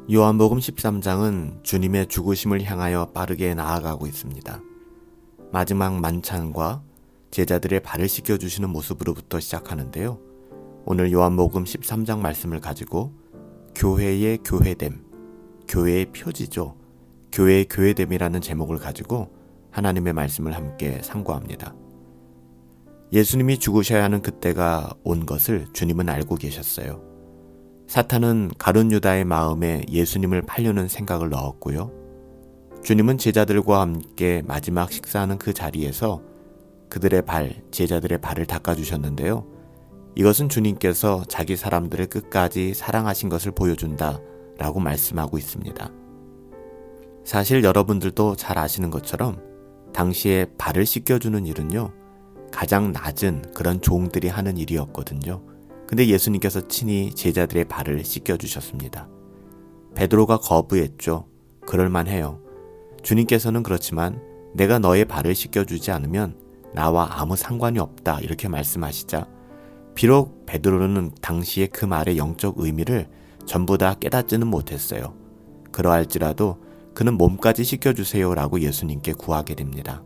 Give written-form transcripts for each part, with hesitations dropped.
요한복음 13장은 주님의 죽으심을 향하여 빠르게 나아가고 있습니다. 마지막 만찬과 제자들의 발을 씻겨주시는 모습으로부터 시작하는데요. 오늘 요한복음 13장 말씀을 가지고 교회의 교회됨, 교회의 표지죠. 교회의 교회됨이라는 제목을 가지고 하나님의 말씀을 함께 상고합니다. 예수님이 죽으셔야 하는 그때가 온 것을 주님은 알고 계셨어요. 사탄은 가룟 유다의 마음에 예수님을 팔려는 생각을 넣었고요. 주님은 제자들과 함께 마지막 식사하는 그 자리에서 그들의 발, 제자들의 발을 닦아주셨는데요. 이것은 주님께서 자기 사람들을 끝까지 사랑하신 것을 보여준다 라고 말씀하고 있습니다. 사실 여러분들도 잘 아시는 것처럼 당시에 발을 씻겨주는 일은요, 가장 낮은 그런 종들이 하는 일이었거든요. 근데 예수님께서 친히 제자들의 발을 씻겨주셨습니다. 베드로가 거부했죠. 그럴만해요. 주님께서는 그렇지만 내가 너의 발을 씻겨주지 않으면 나와 아무 상관이 없다 이렇게 말씀하시자 비록 베드로는 당시에 그 말의 영적 의미를 전부 다 깨닫지는 못했어요. 그러할지라도 그는 몸까지 씻겨주세요 라고 예수님께 구하게 됩니다.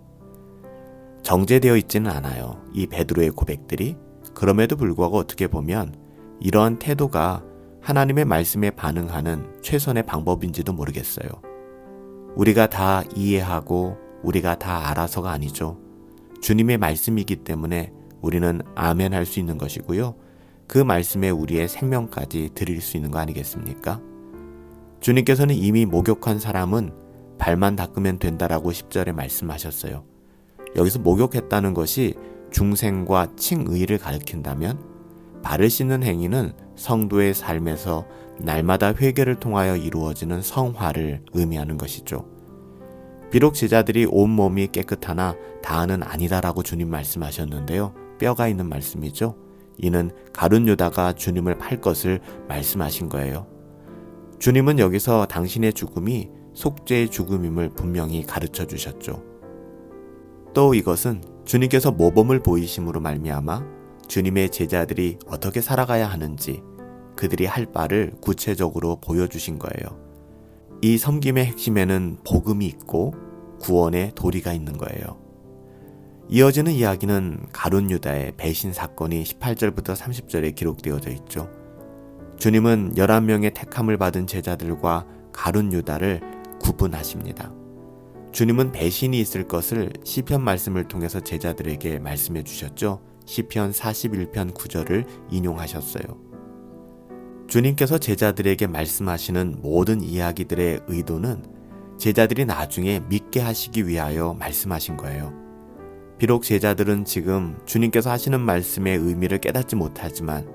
정제되어 있지는 않아요. 이 베드로의 고백들이. 그럼에도 불구하고 어떻게 보면 이러한 태도가 하나님의 말씀에 반응하는 최선의 방법인지도 모르겠어요. 우리가 다 이해하고 우리가 다 알아서가 아니죠. 주님의 말씀이기 때문에 우리는 아멘 할 수 있는 것이고요. 그 말씀에 우리의 생명까지 드릴 수 있는 거 아니겠습니까? 주님께서는 이미 목욕한 사람은 발만 닦으면 된다라고 10절에 말씀하셨어요. 여기서 목욕했다는 것이 중생과 칭의를 가리킨다면 발을 씻는 행위는 성도의 삶에서 날마다 회개를 통하여 이루어지는 성화를 의미하는 것이죠. 비록 제자들이 온몸이 깨끗하나 다는 아니다라고 주님 말씀하셨는데요. 뼈가 있는 말씀이죠. 이는 가룟 유다가 주님을 팔 것을 말씀하신 거예요. 주님은 여기서 당신의 죽음이 속죄의 죽음임을 분명히 가르쳐 주셨죠. 또 이것은 주님께서 모범을 보이심으로 말미암아 주님의 제자들이 어떻게 살아가야 하는지 그들이 할 바를 구체적으로 보여주신 거예요. 이 섬김의 핵심에는 복음이 있고 구원의 도리가 있는 거예요. 이어지는 이야기는 가룟 유다의 배신 사건이 18절부터 30절에 기록되어져 있죠. 주님은 11명의 택함을 받은 제자들과 가룟 유다를 구분하십니다. 주님은 배신이 있을 것을 시편 말씀을 통해서 제자들에게 말씀해 주셨죠. 시편 41편 9절을 인용하셨어요. 주님께서 제자들에게 말씀하시는 모든 이야기들의 의도는 제자들이 나중에 믿게 하시기 위하여 말씀하신 거예요. 비록 제자들은 지금 주님께서 하시는 말씀의 의미를 깨닫지 못하지만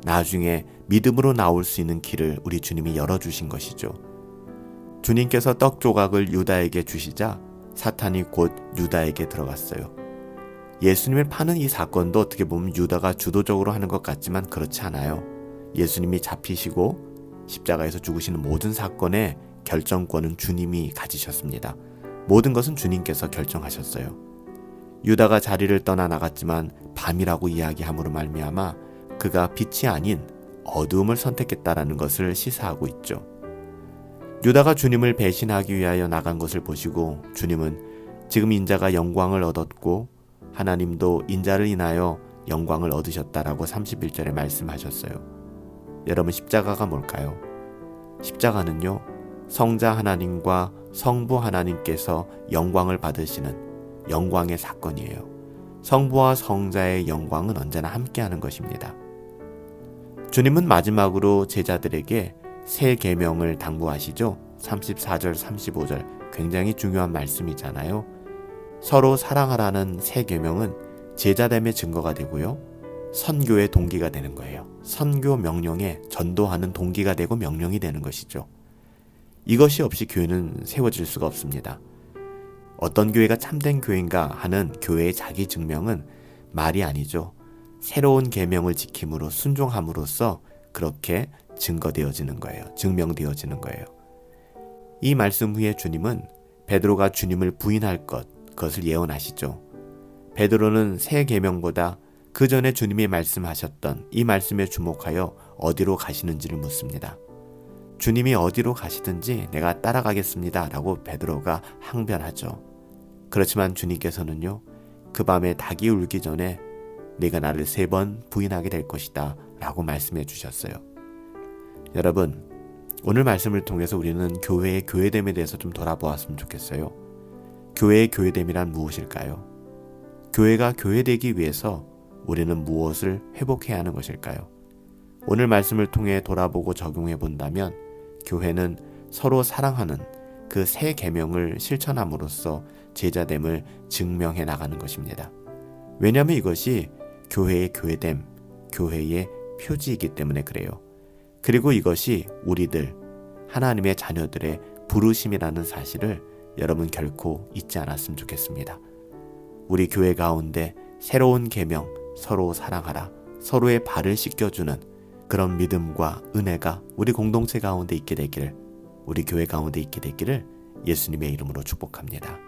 나중에 믿음으로 나올 수 있는 길을 우리 주님이 열어주신 것이죠. 주님께서 떡 조각을 유다에게 주시자 사탄이 곧 유다에게 들어갔어요. 예수님을 파는 이 사건도 어떻게 보면 유다가 주도적으로 하는 것 같지만 그렇지 않아요. 예수님이 잡히시고 십자가에서 죽으시는 모든 사건의 결정권은 주님이 가지셨습니다. 모든 것은 주님께서 결정하셨어요. 유다가 자리를 떠나 나갔지만 밤이라고 이야기함으로 말미암아 그가 빛이 아닌 어두움을 선택했다라는 것을 시사하고 있죠. 유다가 주님을 배신하기 위하여 나간 것을 보시고 주님은 지금 인자가 영광을 얻었고 하나님도 인자를 인하여 영광을 얻으셨다라고 31절에 말씀하셨어요. 여러분, 십자가가 뭘까요? 십자가는요, 성자 하나님과 성부 하나님께서 영광을 받으시는 영광의 사건이에요. 성부와 성자의 영광은 언제나 함께하는 것입니다. 주님은 마지막으로 제자들에게 새 계명을 당부하시죠. 34절, 35절 굉장히 중요한 말씀이잖아요. 서로 사랑하라는 새 계명은 제자됨의 증거가 되고요. 선교의 동기가 되는 거예요. 선교 명령에 전도하는 동기가 되고 명령이 되는 것이죠. 이것이 없이 교회는 세워질 수가 없습니다. 어떤 교회가 참된 교회인가 하는 교회의 자기 증명은 말이 아니죠. 새로운 계명을 지킴으로 순종함으로써 그렇게 증거되어지는 거예요. 증명되어지는 거예요. 이 말씀 후에 주님은 베드로가 주님을 부인할 그것을 예언하시죠. 베드로는 새 계명보다 그 전에 주님이 말씀하셨던 이 말씀에 주목하여 어디로 가시는지를 묻습니다. 주님이 어디로 가시든지 내가 따라가겠습니다 라고 베드로가 항변하죠. 그렇지만 주님께서는요, 그 밤에 닭이 울기 전에 네가 나를 3번 부인하게 될 것이다 라고 말씀해 주셨어요. 여러분, 오늘 말씀을 통해서 우리는 교회의 교회됨에 대해서 좀 돌아보았으면 좋겠어요. 교회의 교회됨이란 무엇일까요? 교회가 교회되기 위해서 우리는 무엇을 회복해야 하는 것일까요? 오늘 말씀을 통해 돌아보고 적용해 본다면 교회는 서로 사랑하는 그 새 계명을 실천함으로써 제자됨을 증명해 나가는 것입니다. 왜냐하면 이것이 교회의 교회됨, 교회의 표지이기 때문에 그래요. 그리고 이것이 우리들, 하나님의 자녀들의 부르심이라는 사실을 여러분 결코 잊지 않았으면 좋겠습니다. 우리 교회 가운데 새로운 계명, 서로 사랑하라, 서로의 발을 씻겨주는 그런 믿음과 은혜가 우리 공동체 가운데 있게 되기를, 우리 교회 가운데 있게 되기를 예수님의 이름으로 축복합니다.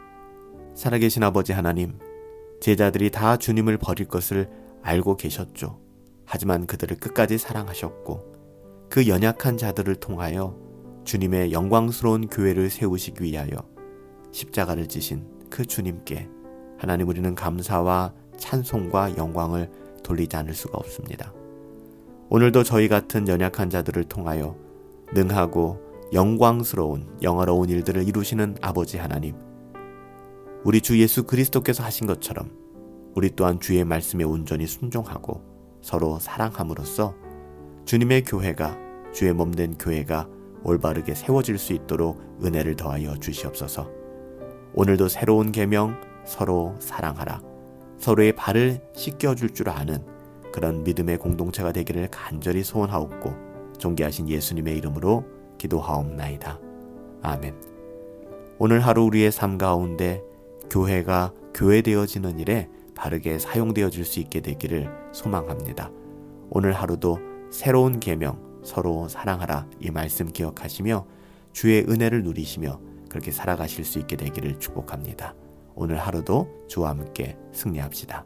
살아계신 아버지 하나님, 제자들이 다 주님을 버릴 것을 알고 계셨죠. 하지만 그들을 끝까지 사랑하셨고 그 연약한 자들을 통하여 주님의 영광스러운 교회를 세우시기 위하여 십자가를 지신 그 주님께 하나님, 우리는 감사와 찬송과 영광을 돌리지 않을 수가 없습니다. 오늘도 저희 같은 연약한 자들을 통하여 능하고 영광스러운 영화로운 일들을 이루시는 아버지 하나님, 우리 주 예수 그리스도께서 하신 것처럼 우리 또한 주의 말씀에 온전히 순종하고 서로 사랑함으로써 주님의 교회가, 주의 몸된 교회가 올바르게 세워질 수 있도록 은혜를 더하여 주시옵소서. 오늘도 새로운 계명, 서로 사랑하라, 서로의 발을 씻겨줄 줄 아는 그런 믿음의 공동체가 되기를 간절히 소원하옵고 존귀하신 예수님의 이름으로 기도하옵나이다. 아멘. 오늘 하루 우리의 삶 가운데 교회가 교회되어지는 일에 바르게 사용되어질 수 있게 되기를 소망합니다. 오늘 하루도 새로운 계명, 서로 사랑하라 이 말씀 기억하시며 주의 은혜를 누리시며 그렇게 살아가실 수 있게 되기를 축복합니다. 오늘 하루도 주와 함께 승리합시다.